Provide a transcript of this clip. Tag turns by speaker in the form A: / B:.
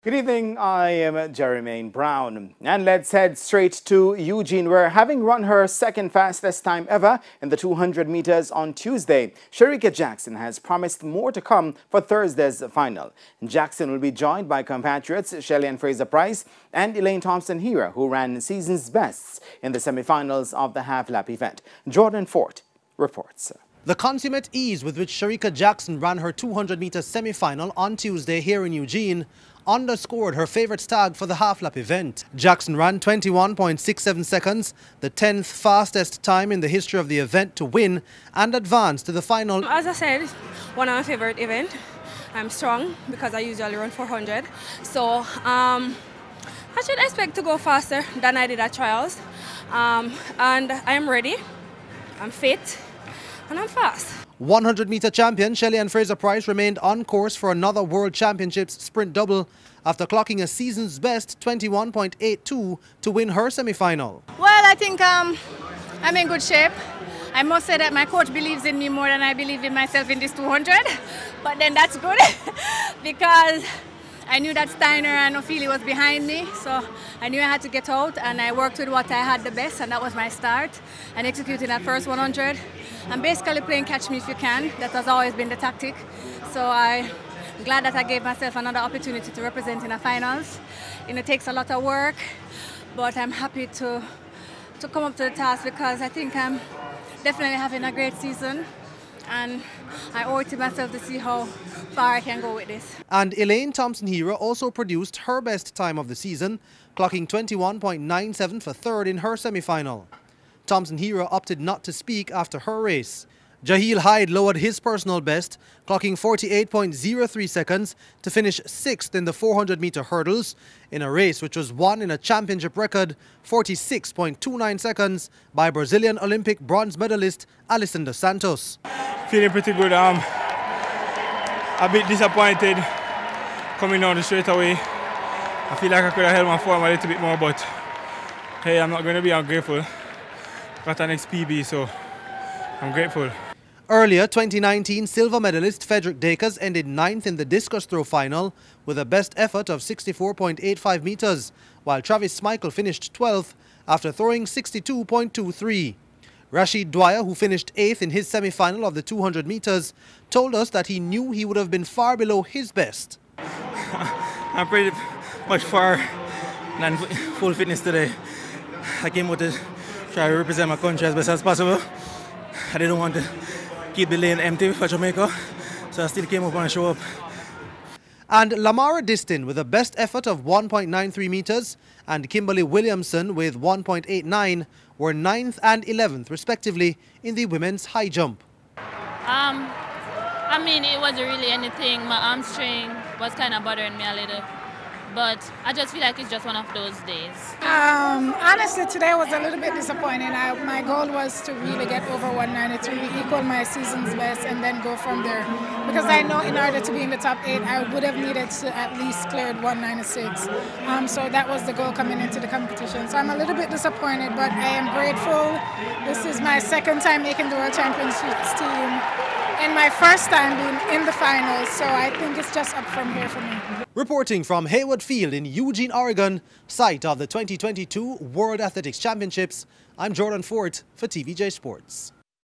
A: Good evening, I am Jermaine Brown. And let's head straight to Eugene, where having run her second fastest time ever in the 200 meters on Tuesday, Shericka Jackson has promised more to come for Thursday's final. Jackson will be joined by compatriots Shelly-Ann Fraser-Pryce and Elaine Thompson-Herah, who ran season's bests in the semifinals of the half-lap event. Jordan Fort reports.
B: The consummate ease with which Shericka Jackson ran her 200-meter semi-final on Tuesday here in Eugene underscored her favourite tag for the half-lap event. Jackson ran 21.67 seconds, the 10th fastest time in the history of the event to win and advance to the final.
C: As I said, one of my favourite events. I'm strong because I usually run 400. So I should expect to go faster than I did at trials. And I am ready, I'm fit, and I'm fast.
B: 100-meter champion Shelly-Ann Fraser-Pryce remained on course for another World Championships sprint double after clocking a season's best 21.82 to win her semi-final.
D: Well, I think I'm in good shape. I must say that my coach believes in me more than I believe in myself in this 200. But then that's good because I knew that Steiner and Ophelia was behind me, so I knew I had to get out, and I worked with what I had the best, and that was my start, and executing that first 100. I'm basically playing catch me if you can. That has always been the tactic. So I'm glad that I gave myself another opportunity to represent in the finals. It takes a lot of work, but I'm happy to come up to the task because I think I'm definitely having a great season. And I owe it to myself to see how far I can go with this.
B: And Elaine Thompson-Herah also produced her best time of the season, clocking 21.97 for third in her semi-final. Thompson-Herah opted not to speak after her race. Jaheel Hyde lowered his personal best, clocking 48.03 seconds to finish 6th in the 400-meter hurdles in a race which was won in a championship record 46.29 seconds by Brazilian Olympic bronze medalist Alison dos Santos.
E: Feeling pretty good. A bit disappointed coming down the straight away. I feel like I could have held my form a little bit more, but hey, I'm not going to be ungrateful. Got an XPB, so I'm grateful.
B: Earlier, 2019 silver medalist Frederick Dacres ended 9th in the discus throw final with a best effort of 64.85 meters, while Travis Smykel finished 12th after throwing 62.23. Rashid Dwyer, who finished 8th in his semi-final of the 200 meters, told us that he knew he would have been far below his best.
F: I'm pretty much far than full fitness today. I came out to try to represent my country as best as possible. I didn't want to keep the lane empty for Jamaica, so I still came up and show up.
B: And Lamara Distin with a best effort of 1.93 meters and Kimberly Williamson with 1.89 were 9th and 11th respectively in the women's high jump.
G: I mean, it wasn't really anything. My hamstring was kind of bothering me a little, but I just feel like it's just one of those days.
H: Honestly, today was a little bit disappointing. My goal was to really get over 193, equal my season's best, and then go from there. Because I know in order to be in the top 8, I would have needed to at least clear 196. So that was the goal coming into the competition. So I'm a little bit disappointed, but I am grateful. This is my second time making the World Championships team, and my first time being in the finals. So I think it's just up from here for me.
B: Reporting from Hayward Field in Eugene, Oregon, site of the 2022 World Athletics Championships, I'm Jordan Fort for TVJ Sports.